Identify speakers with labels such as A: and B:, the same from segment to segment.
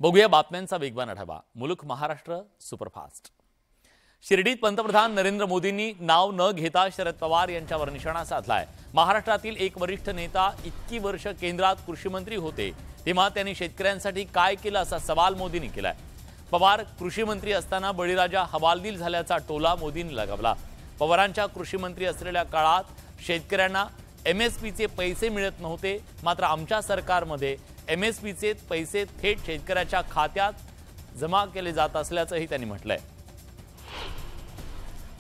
A: बघूया बातम्यांचा वेगवान आढावा। मुलुक महाराष्ट्र सुपरफास्ट। शिर्डीत पंतप्रधान नरेंद्र मोदींनी नाव न घेता शरद पवार यांच्यावर निशाणा साधलाय। महाराष्ट्रातील एक वरिष्ठ नेता इतकी वर्ष केंद्रात कृषी मंत्री होते तेव्हा त्यांनी शेतकऱ्यांसाठी काय केलं असा सवाल मोदींनी केलाय। पवार कृषी मंत्री असताना बळीराजा हवालदिल झाल्याचा टोला मोदींनी लगावला। पवारांच्या कृषी मंत्री असलेल्या काळात शेतकऱ्यांना एमएसपीचे पैसे मिळत नव्हते, मात्र आमच्या सरकारमध्ये एमएसपीचे पैसे थेट शेतकऱ्याच्या खात्यात जमा केले जात असल्याचंही त्यांनी म्हटलंय।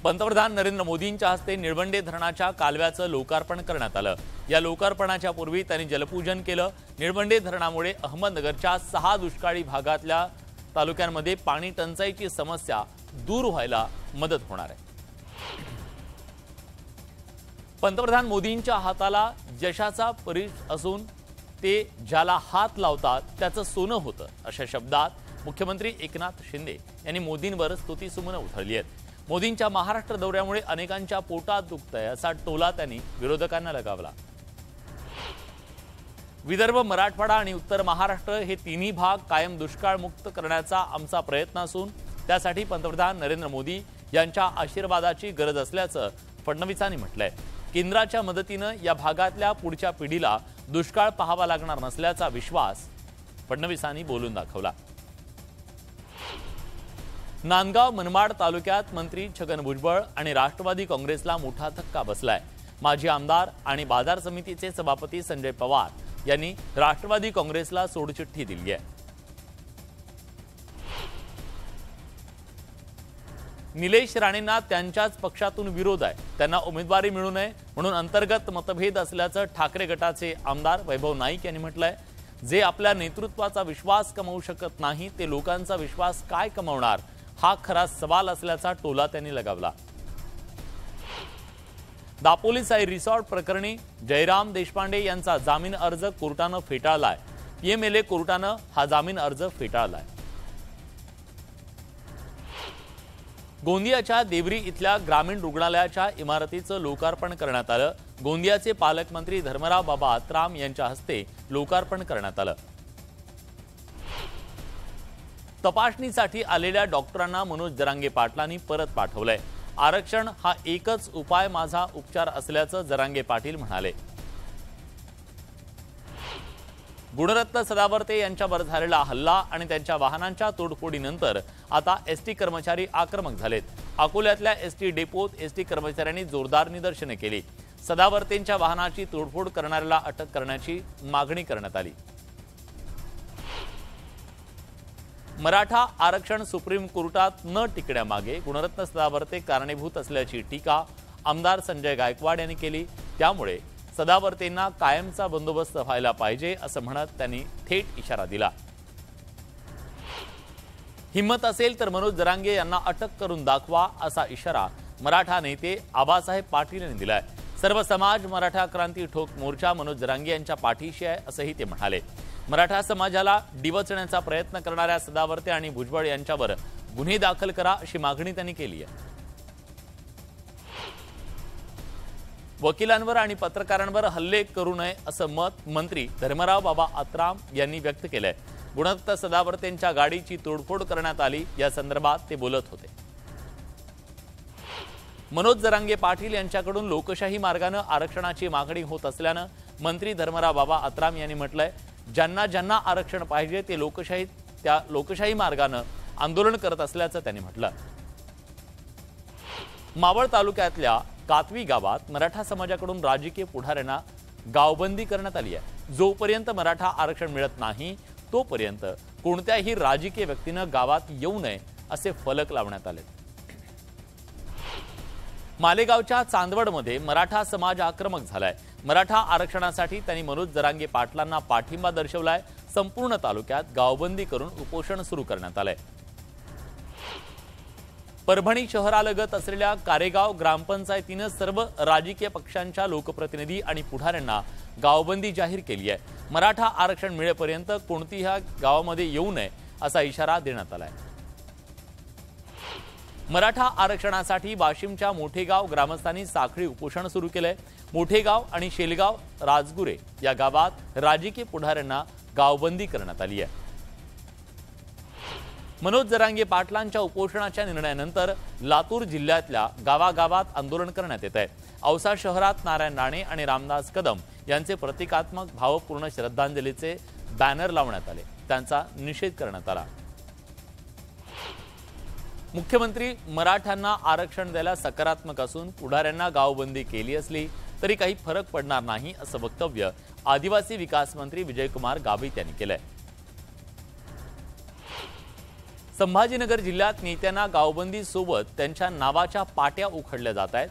A: पंतप्रधान नरेंद्र मोदींच्या हस्ते निळवंडे धरणाच्या कालव्याचं लोकार्पण करण्यात आलं। या लोकार्पणाच्या पूर्वी त्यांनी जलपूजन केलं। निळवंडे धरणामुळे अहमदनगरच्या 6 दुष्काळी भागातल्या तालुक्यांमध्ये पाणी टंचाईची समस्या दूर व्हायला मदत होणार आहे। पंतप्रधान मोदींच्या हाताला यशाचा परिच असून ते ज्याला हात लावतात त्याचं सोनं होतं, अशा शब्दात मुख्यमंत्री एकनाथ शिंदे यांनी मोदींवर स्तुतिसुमनं उधळली आहेत। मोदींच्या महाराष्ट्र दौऱ्यामुळे अनेकांच्या पोटात दुखतंय असा टोला त्यांनी विरोधकांना लगावला। विदर्भ, मराठवाडा आणि उत्तर महाराष्ट्र हे तिन्ही भाग कायम दुष्काळमुक्त करण्याचा आमचा प्रयत्न असून त्यासाठी पंतप्रधान नरेंद्र मोदी यांच्या आशीर्वादाची गरज असल्याचं फडणवीसांनी म्हटलंय। केंद्राच्या मदतीनं या भागातल्या पुढच्या पिढीला दुष्काळ पाहावा लागणार नसल्याचा विश्वास फडणवीसांनी बोलून दाखवला। नांदगाव मनमाड तालुक्यात मंत्री छगन भुजबळ आणि राष्ट्रवादी काँग्रेसला मोठा धक्का बसलाय। माजी आमदार आणि बाजार समितीचे सभापती संजय पवार यांनी राष्ट्रवादी काँग्रेसला सोडचिठ्ठी दिली आहे। निलेश राणेंना त्यांच्याच पक्षातून विरोध आहे, त्यांना उमेदवारी मिळू नये म्हणून अंतर्गत मतभेद असल्याचं ठाकरे गटाचे आमदार वैभव नाईक यांनी म्हटलंय। जे आपल्या नेतृत्वाचा विश्वास कमावू शकत नाही ते लोकांचा विश्वास काय कमावणार, हा खरा सवाल असल्याचा टोला त्यांनी लगावला। दापोली साई रिसॉर्ट प्रकरणी जयराम देशपांडे यांचा जामीन अर्ज कोर्टानं फेटाळलाय। पीएमएलए कोर्टानं हा जामीन अर्ज फेटाळलाय। गोंदियाच्या देवरी इथल्या ग्रामीण रुग्णालयाच्या इमारतीचं लोकार्पण करण्यात आलं। गोंदियाचे पालकमंत्री धर्मराव बाबा आत्राम यांच्या हस्ते लोकार्पण करण्यात आलं। तपासणीसाठी आलेल्या डॉक्टरांना मनोज जरांगे पाटलांनी परत पाठवलंय। आरक्षण हा एकच उपाय माझा उपचार असल्याचं जरांगे पाटील म्हणाले। गुणरत्न सदावर्ते यांच्यावर झालेला हल्ला आणि त्यांच्या वाहनांच्या तोडफोडीनंतर आता एसटी कर्मचारी आक्रमक झालेत। अकोल्यातल्या एसटी डेपोत एसटी कर्मचाऱ्यांनी जोरदार निदर्शने केली। सदावर्तेंच्या वाहनाची तोडफोड करणाऱ्याला अटक करण्याची मागणी करण्यात आली। मराठा आरक्षण सुप्रीम कोर्टात न टिकण्यामागे गुणरत्न सदावर्ते कारणीभूत असल्याची टीका आमदार संजय गायकवाड यांनी केली। त्यामुळे सदावर्तेंना कायमचा बंदोबस्त व्हायला पाहिजे असं म्हणत त्यांनी थेट इशारा दिला। हिम्मत असेल तर मनोज जरांगे यांना अटक करून दाखवा असा इशारा मराठा नेते आबासाहेब पाटील यांनी दिलाय। सर्व समाज मराठा क्रांती ठोक मोर्चा मनोज जरांगे यांच्या पाठीशी आहे असंही ते म्हणाले। मराठा समाजाला डिवचण्याचा प्रयत्न करणाऱ्या सदावर्ते आणि भुजबळ यांच्यावर गुन्हे दाखल करा अशी मागणी त्यांनी केली आहे। वकिलांवर आणि पत्रकारांवर हल्ले करू नये असं मत मंत्री धर्मराव बाबा आत्राम यांनी व्यक्त केलंय। गुणरत्न सदावर्तेंच्या गाडीची तोडफोड करण्यात आली, या संदर्भात ते बोलत होते। मनोज जरांगे पाटील यांच्याकडून लोकशाही मार्गाने आरक्षणाची मागणी होत असल्यानं मंत्री धर्मराव बाबा आत्राम यांनी म्हटलंय, ज्यांना ज्यांना आरक्षण पाहिजे ते लोकशाही मार्गाने आंदोलन करत असल्याचं त्यांनी म्हटलं। मावळ तालुक्यातल्या कातवी गावात मराठा समाजाकडून राजकीय पुढाऱ्यांना गावबंदी करण्यात आली आहे। जोपर्यंत मराठा आरक्षण मिळत नाही तोपर्यंत कोणत्याही राजकीय व्यक्तीनं गावात येऊ नये असे फलक लावण्यात आले। मालेगावच्या चांदवडमध्ये मराठा समाज आक्रमक झालाय। मराठा आरक्षणासाठी त्यांनी मनोज जरांगे पाटलांना पाठिंबा दर्शवलाय। संपूर्ण तालुक्यात गावबंदी करून उपोषण सुरू करण्यात आलंय। परभणी शहरालगत असलेल्या कारेगाव ग्रामपंचायतीनं सर्व राजकीय पक्षांच्या लोकप्रतिनिधी आणि पुढाऱ्यांना गावबंदी जाहीर केली आहे। मराठा आरक्षण मिळेपर्यंत कोणतीही गावामध्ये येऊ नये असा इशारा देण्यात आलाय। मराठा आरक्षणासाठी वाशिमच्या मोठेगाव ग्रामस्थांनी साखळी उपोषण सुरू केलंय। मोठेगाव आणि शेलगाव राजगुरे या गावात राजकीय पुढाऱ्यांना गावबंदी करण्यात आली आहे। मनोज जरांगे पाटलांच्या उपोषणाच्या निर्णयानंतर लातूर जिल्ह्यातल्या गावागावात आंदोलन करण्यात येत आहे। औसा शहरात नारायण राणे आणि रामदास कदम यांचे प्रतिकात्मक भावपूर्ण श्रद्धांजलीचे बॅनर लावण्यात आले, त्यांचा निषेध करण्यात आला। मुख्यमंत्री मराठ्यांना आरक्षण द्यायला सकारात्मक असून पुढाऱ्यांना गावबंदी केली असली तरी काही फरक पडणार नाही असं वक्तव्य आदिवासी विकास मंत्री विजयकुमार गावित यांनी केलंय। संभाजीनगर जिल्ह्यात नेत्यांना गावबंदी सोबत त्यांच्या नावाच्या पाट्या उखडल्या जात आहेत।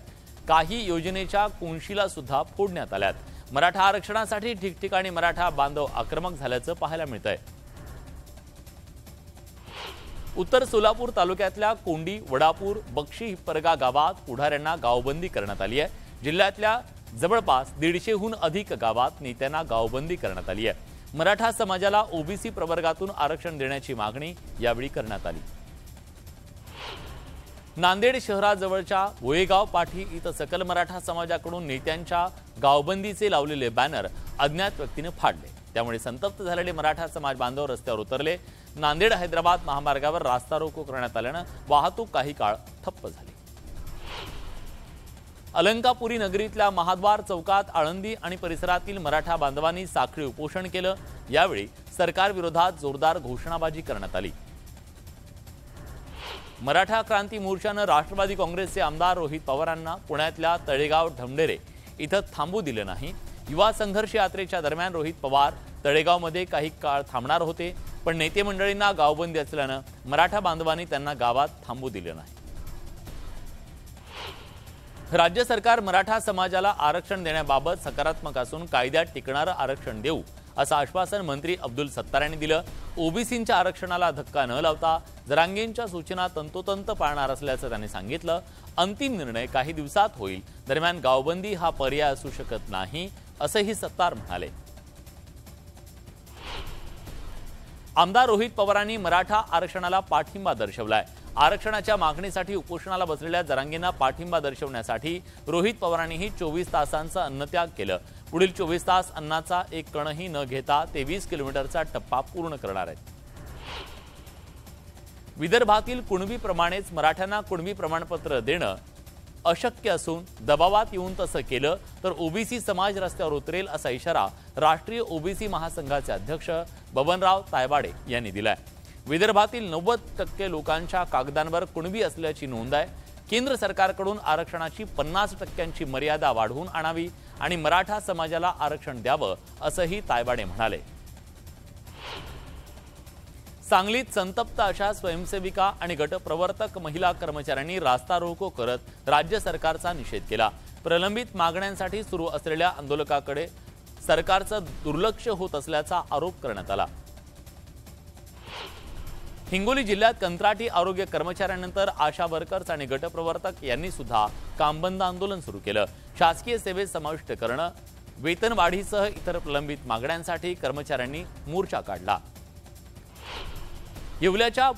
A: काही योजनेच्या कुंशीला सुद्धा फोडण्यात आल्यात। मराठा आरक्षणासाठी ठिकठिकाणी मराठा बांधव आक्रमक झाल्याचं पाहायला मिळतंय। उत्तर सोलापूर तालुक्यातल्या कोंडी, वडापूर, बक्षी हिप्परगा गावात पुढाऱ्यांना गावबंदी करण्यात आली आहे। जिल्ह्यातल्या जवळपास 150हून अधिक गावात नेत्यांना गावबंदी करण्यात आली आहे। मराठा समाजाला ओबीसी प्रवर्गातून आरक्षण देण्याची मागणी यावेळी करण्यात आली। नांदेड शहराजवळच्या गोळेगाव पाठी इथं सकल मराठा समाजाकडून नेत्यांच्या गावबंदीचे लावलेले बॅनर अज्ञात व्यक्तीने फाडले, त्यामुळे संतप्त झालेले मराठा समाज बांधव रस्त्यावर उतरले। नांदेड हैदराबाद महामार्गावर रास्ता रोको करण्यात आल्यानं वाहतूक काही काळ ठप्प झाली। अलंकापुरी नगरीतल्या महाद्वार चौकात आळंदी आणि परिसरातील मराठा बांधवांनी साखळी उपोषण केलं। यावेळी सरकारविरोधात जोरदार घोषणाबाजी करण्यात आली। मराठा क्रांती मोर्चानं राष्ट्रवादी काँग्रेसचे आमदार रोहित पवारांना पुण्यातल्या तळेगाव ढमढेरे इथं थांबू दिले नाही। युवा संघर्ष यात्रेच्या दरम्यान रोहित पवार तळेगावमध्ये काही काळ थांबणार होते, पण नेते मंडळींना गावबंदी असल्यानं मराठा बांधवांनी त्यांना गावात थांबू दिले नाही। राज्य सरकार मराठा समाजाला आरक्षण देण्याबाबत सकारात्मक असून कायद्यात टिकणारं आरक्षण देऊ असं आश्वासन मंत्री अब्दुल सत्तार यांनी दिलं। ओबीसींच्या आरक्षणाला धक्का न लावता जरांगेंच्या सूचना तंतोतंत पाळणार असल्याचं त्यांनी सांगितलं। अंतिम निर्णय काही दिवसात होईल, दरम्यान गावबंदी हा पर्याय असू शकत नाही असंही सत्तार म्हणाले। आमदार रोहित पवारांनी मराठा आरक्षणाला पाठिंबा दर्शवलाय। आरक्षणाच्या मागणीसाठी उपोषणाला बसलेल्या जरांगेंना पाठिंबा दर्शवण्यासाठी रोहित पवारांनीही 24 तासांचा अन्नत्याग केलं। पुढील 24 तास अन्नाचा एक कणही न घेता ते 20 किलोमीटरचा टप्पा पूर्ण करणार आहेत। विदर्भातील कुणबीप्रमाणेच मराठ्यांना कुणबी प्रमाणपत्र देणं अशक्य असून दबावात येऊन तसं केलं तर ओबीसी समाज रस्त्यावर उतरेल असा इशारा राष्ट्रीय ओबीसी महासंघाचे अध्यक्ष बबनराव तायवाडे यांनी दिलाय। विदर्भातील 90% लोकांच्या कागदांवर कुणबी असल्याची नोंद आहे। केंद्र सरकारकडून आरक्षणाची 50% मर्यादा वाढवून आणावी आणि मराठा समाजाला आरक्षण द्यावं असंही तायवाडे म्हणाले। सांगलीत संतप्त अशा स्वयंसेविका आणि गटप्रवर्तक महिला कर्मचाऱ्यांनी रास्ता रोको करत राज्य सरकारचा निषेध केला। प्रलंबित मागण्यांसाठी सुरू असलेल्या आंदोलनाकडे सरकारचं दुर्लक्ष होत असल्याचा आरोप करण्यात आला। हिंगोली जिल्ह्यात कंत्राटी आरोग्य कर्मचाऱ्यांनंतर आशा वर्कर्स आणि गटप्रवर्तक यांनी सुद्धा कामबंद आंदोलन सुरू केलं। शासकीय सेवेत समाविष्ट करणं, वेतनवाढीसह इतर प्रलंबित मागण्यांसाठी कर्मचाऱ्यांनी मोर्चा काढला। येवल्याच्या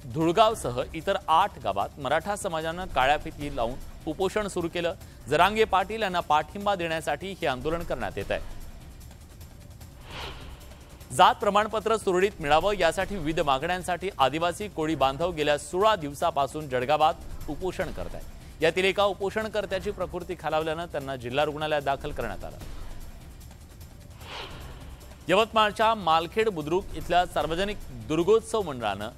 A: धुळगावसह इतर 8 गावात मराठा समाजानं काळ्या फिती लावून उपोषण सुरू केलं। जरांगे पाटील यांना पाठिंबा देण्यासाठी हे आंदोलन करण्यात येत आहे। जात प्रमाणपत्र सुरळीत मिळावं यासाठी विविध मागण्यांसाठी आदिवासी कोळी बांधव गेल्या 16 दिवसापासून जळगावात उपोषण करत आहेत। यातील एका उपोषणकर्त्याची प्रकृती खालावल्यानं त्यांना जिल्हा रुग्णालयात दाखल करण्यात आलं। यवतमाळच्या मालखेड बुद्रुक इथल्या सार्वजनिक दुर्गोत्सव मंडळानं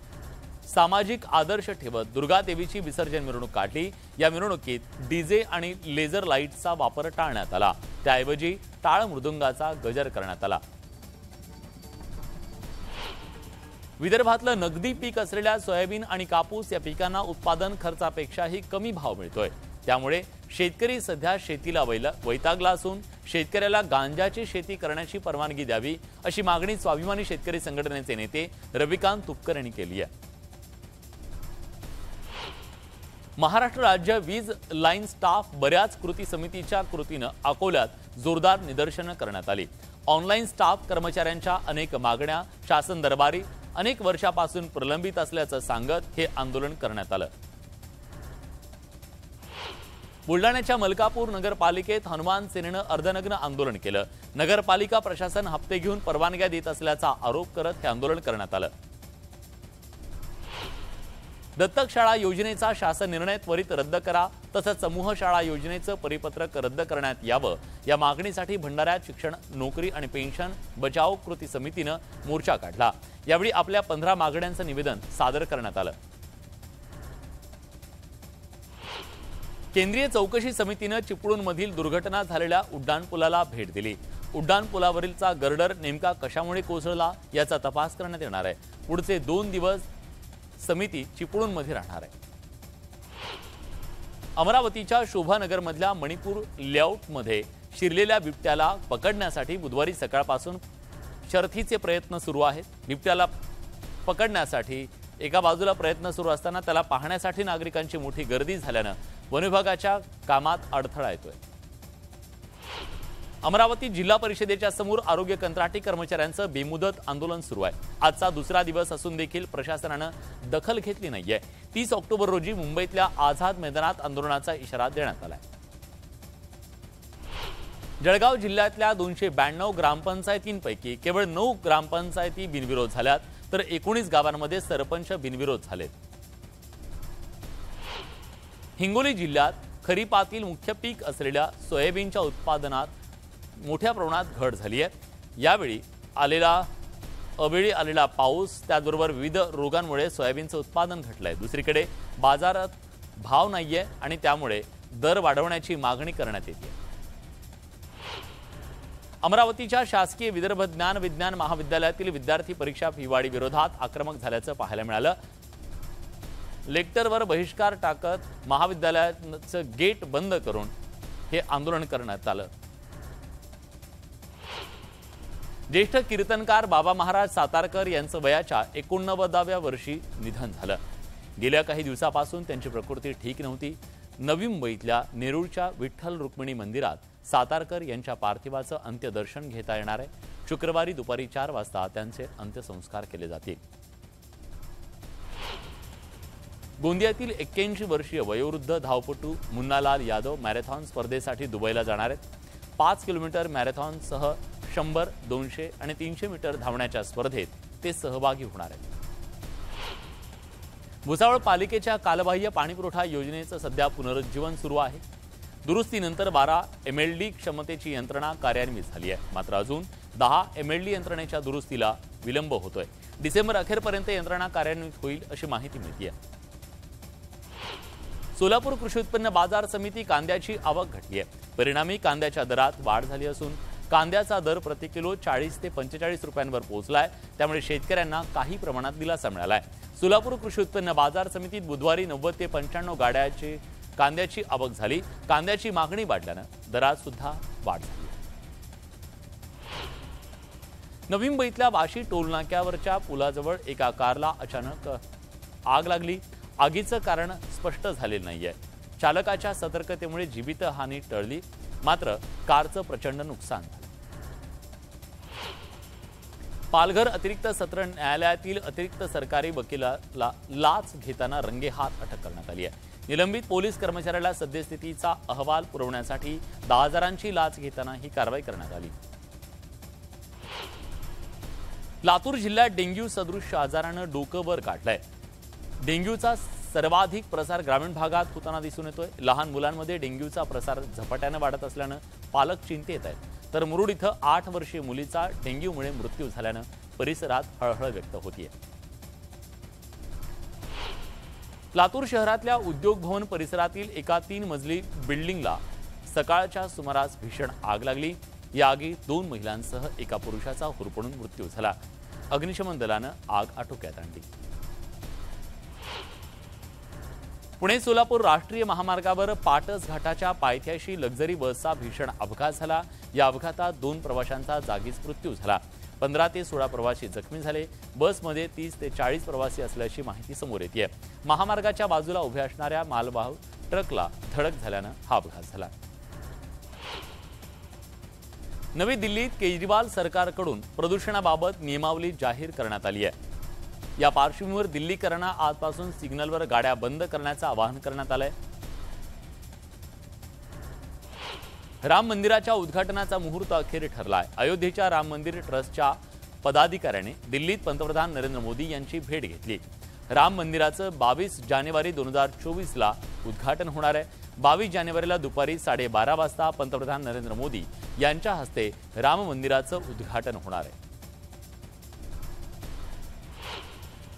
A: सामाजिक आदर्श ठेवत दुर्गादेवीची विसर्जन मिरवणूक काढली। या मिरवणुकीत डीजे आणि लेझर लाईटचा वापर टाळण्यात आला, त्याऐवजी टाळ मृदुंगाचा गजर करण्यात आला। विदर्भातलं नगदी पीक असलेल्या सोयाबीन आणि कापूस या पिकांना उत्पादन खर्चापेक्षाही कमी भाव मिळतोय, त्यामुळे शेतकरी सध्या शेतीला वैतागला असून शेतकऱ्याला गांजाची शेती करण्याची परवानगी द्यावी अशी मागणी स्वाभिमानी शेतकरी संघटनेचे नेते रविकांत तुपकर यांनी केली आहे। महाराष्ट्र राज्य वीज लाईन स्टाफ बऱ्याच कृती समितीच्या कृतीनं अकोल्यात जोरदार निदर्शनं करण्यात आली। ऑनलाईन स्टाफ कर्मचाऱ्यांच्या अनेक मागण्या शासन दरबारी अनेक वर्षापासून प्रलंबित असल्याचं सांगत हे आंदोलन करण्यात आलं। बुलढाण्याच्या मलकापूर नगरपालिकेत हनुमान सेनेनं अर्धनग्न आंदोलन केलं। नगरपालिका प्रशासन हप्ते घेऊन परवानग्या देत असल्याचा आरोप करत हे आंदोलन करण्यात आलं। दत्तक शाळा योजनेचा शासन निर्णय त्वरित रद्द करा, तसंच समूह शाळा योजनेचं परिपत्रक रद्द करण्यात यावं या मागणीसाठी भंडाऱ्यात शिक्षण, नोकरी आणि पेन्शन बचाव कृती समितीनं मोर्चा काढला। यावेळी आपल्या 15 मागण्यांचं निवेदन सादर करण्यात आलं। केंद्रीय चौकशी समितीनं चिपळूणमधील दुर्घटना झालेल्या उड्डाणपुलाला भेट दिली। उड्डाणपुलावरीलचा गर्डर नेमका कशामुळे कोसळला याचा तपास करण्यात येणार आहे। पुढचे 2 दिवस समिती चिपळूणमध्ये राहणार आहे। अमरावतीच्या शोभानगरमधल्या मणिपूर लेआउटमध्ये शिरलेल्या बिबट्याला पकडण्यासाठी बुधवारी सकाळपासून शर्थीचे प्रयत्न सुरू आहेत। बिबट्याला पकडण्यासाठी एका बाजूला प्रयत्न सुरू असताना त्याला पाहण्यासाठी नागरिकांची मोठी गर्दी झाल्यानं वन विभागाच्या कामात अडथळा येतोय। अमरावती जिल्हा परिषदेच्या समोर आरोग्य कंत्राटी कर्मचाऱ्यांचं बेमुदत आंदोलन सुरू आहे। आजचा दुसरा दिवस असून देखील प्रशासनानं दखल घेतली नाहीये। 30 ऑक्टोबर रोजी मुंबईतल्या आझाद मैदानात आंदोलनाचा इशारा देण्यात आलाय। जळगाव जिल्ह्यातल्या 292 ग्रामपंचायतींपैकी केवळ 9 ग्रामपंचायती बिनविरोध झाल्यात, तर 19 गावांमध्ये सरपंच बिनविरोध झालेत। हिंगोली जिल्ह्यात खरीपातील मुख्य पीक असलेल्या सोयाबीनच्या उत्पादनात मोठ्या प्रमाणात घट झाली आहे। यावेळी अवेळी आलेला पाऊस त्याचबरोबर विविध रोगांमुळे सोयाबीनचं उत्पादन घटलंय। दुसरीकडे बाजारात भाव नाहीये आणि त्यामुळे दर वाढवण्याची मागणी करण्यात येते। अमरावतीच्या शासकीय विदर्भ ज्ञान विज्ञान महाविद्यालयातील विद्यार्थी परीक्षा फीवाढी विरोधात आक्रमक झाल्याचं पाहायला मिळालं। लेक्चरवर बहिष्कार टाकत महाविद्यालयाचं गेट बंद करून हे आंदोलन करण्यात आलं। ज्येष्ठ कीर्तनकार बाबा महाराज सातारकर यांचं वयाच्या 89व्या वर्षी निधन झालं। गेल्या काही दिवसापासून त्यांची प्रकृती ठीक नव्हती। नवी मुंबईतल्या नेरूळच्या विठ्ठल रुक्मिणी मंदिरात सातारकर यांच्या पार्थिवाचं अंत्यदर्शन घेता येणार आहे। शुक्रवारी दुपारी 4 वाजता त्यांचे अंत्यसंस्कार केले जातील। गोंदियातील 81 वर्षीय वयोवृद्ध धावपटू मुन्नालाल यादव मॅरेथॉन स्पर्धेसाठी दुबईला जाणार आहेत। 5 किलोमीटर मॅरेथॉनसह 100, 200 आणि 300 मीटर धावण्याच्या स्पर्धेत ते सहभागी होणार आहेत। भुसावळ पालिकेच्या कालबाह्य पाणीपुरवठा योजनेचं सध्या पुनरुज्जीवन सुरू आहे। दुरुस्तीनंतर 12 MLD क्षमतेची यंत्रणा कार्यान्वित झाली आहे, मात्र अजून 10 MLD यंत्रणेच्या दुरुस्तीला विलंब होतोय। डिसेंबर अखेरपर्यंत यंत्रणा कार्यान्वित होईल अशी माहिती मिळते आहे। सोलापूर कृषी उत्पन्न बाजार समिती कांद्याची आवक घटली आहे। परिणामी कांद्याच्या दरात वाढ झाली असून कांद्याचा दर प्रति किलो 40 ते 45 रुपयांवर पोहोचलाय। त्यामुळे शेतकऱ्यांना काही प्रमाणात दिलासा मिळालाय। सोलापूर कृषी उत्पन्न बाजार समितीत बुधवारी 90 ते 95 गाड्याची कांद्याची आवक झाली। कांद्याची मागणी वाढल्यानं दरात सुद्धा वाढ झाली। नवी मुंबईतल्या वाशी टोलनाक्यावरच्या पुलाजवळ एका कारला अचानक आग लागली। आगीचं कारण स्पष्ट झालेलं नाहीये। चालकाच्या सतर्कतेमुळे जीवितहानी टळली, मात्र कारचं प्रचंड नुकसान झालं। पालघर अतिरिक्त सत्र न्यायालयातील अतिरिक्त सरकारी वकिलाला लाच घेताना रंगेहात अटक करण्यात आली आहे। निलंबित पोलीस कर्मचाऱ्याला सद्यस्थितीचा अहवाल पुरवण्यासाठी 10,000ची लाच घेताना ही कारवाई करण्यात आली। लातूर जिल्ह्यात डेंग्यू सदृश आजारानं डोकं वर काढलंय। डेंग्यूचा सर्वाधिक प्रसार ग्रामीण भागात होताना दिसून येतोय। लहान मुलांमध्ये डेंग्यूचा प्रसार झपाट्याने वाढत असल्यानं पालक चिंतेत आहेत, तर मुरुड इथं 8 वर्षीय मुलीचा डेंग्यूमुळे मृत्यू झाल्यानं परिसरात हळहळ व्यक्त होतीये। लातूर शहरातल्या उद्योग भवन परिसरातील एका 3 मजली बिल्डिंगला सकाळच्या सुमारास भीषण आग लागली। या आगीत 2 महिलांसह एका पुरुषाचा होरपळून मृत्यू झाला। अग्निशमन दलानं आग आटोक्यात आणली। पुणे सोलापूर राष्ट्रीय महामार्गावर पाटस घाटाच्या पायथ्याशी लक्झरी बसचा भीषण अपघात झाला। या अपघातात 2 प्रवाशांचा जागीच मृत्यू झाला। 15 ते 16 प्रवासी जखमी झाले। बसमध्ये 30 ते 40 प्रवासी असल्याची माहिती समोर येते। महामार्गाच्या बाजूला उभ्या असणाऱ्या मालवाहू ट्रकला धडक झाल्यानं हा अपघात झाला। नवी दिल्लीत केजरीवाल सरकारकडून प्रदूषणाबाबत नियमावली जाहीर करण्यात आली आहे। या पार्श्वभूमीवर दिल्लीकरांना आजपासून सिग्नलवर गाड्या बंद करण्याचं आवाहन करण्यात आलंय। राम मंदिराच्या उद्घाटनाचा मुहूर्त अखेर ठरलाय। अयोध्येच्या राम मंदिर ट्रस्टच्या पदाधिकाऱ्यांनी दिल्लीत पंतप्रधान नरेंद्र मोदी यांची भेट घेतली। राम मंदिराचं 22 जानेवारी 2024ला उद्घाटन होणार आहे। 22 जानेवारीला दुपारी 12:30 वाजता पंतप्रधान नरेंद्र मोदी यांच्या हस्ते राम मंदिराचं उद्घाटन होणार आहे।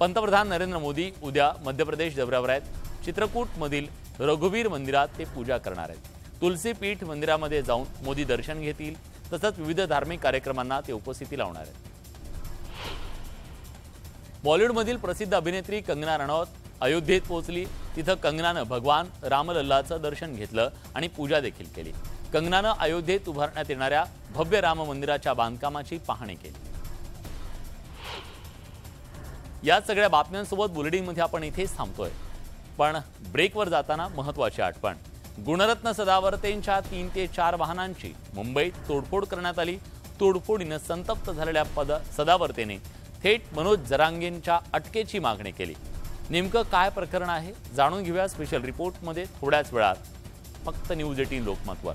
A: पंतप्रधान नरेंद्र मोदी उद्या मध्य प्रदेश दौऱ्यावर आहेत। चित्रकूटमधील रघुवीर मंदिरात ते पूजा करणार आहेत। तुलसी पीठ मंदिरामध्ये जाऊन मोदी दर्शन घेतील, तसंच विविध धार्मिक कार्यक्रमांना ते उपस्थिती लावणार आहेत। बॉलिवूडमधील प्रसिद्ध अभिनेत्री कंगना रनौत अयोध्येत पोहोचली। तिथं कंगनानं भगवान रामलल्लाचं दर्शन घेतलं आणि पूजा देखील केली। कंगनानं अयोध्येत उभारण्यात येणाऱ्या भव्य राम मंदिराच्या बांधकामाची पाहणी केली। या सगळ्या बातम्यांसोबत बुलेटिनमध्ये आपण इथेच थांबतोय, पण ब्रेकवर जाताना महत्त्वाची आठवण। गुणरत्न सदावर्तेंच्या 3 ते 4 वाहनांची मुंबईत तोडफोड करण्यात आली। तोडफोडीनं संतप्त झालेल्या सदावर्तेने थेट मनोज जरांगेंच्या अटकेची मागणी केली। नेमकं काय प्रकरण आहे जाणून घेऊया स्पेशल रिपोर्टमध्ये थोड्याच वेळात, फक्त न्यूज 18 लोकमतवर।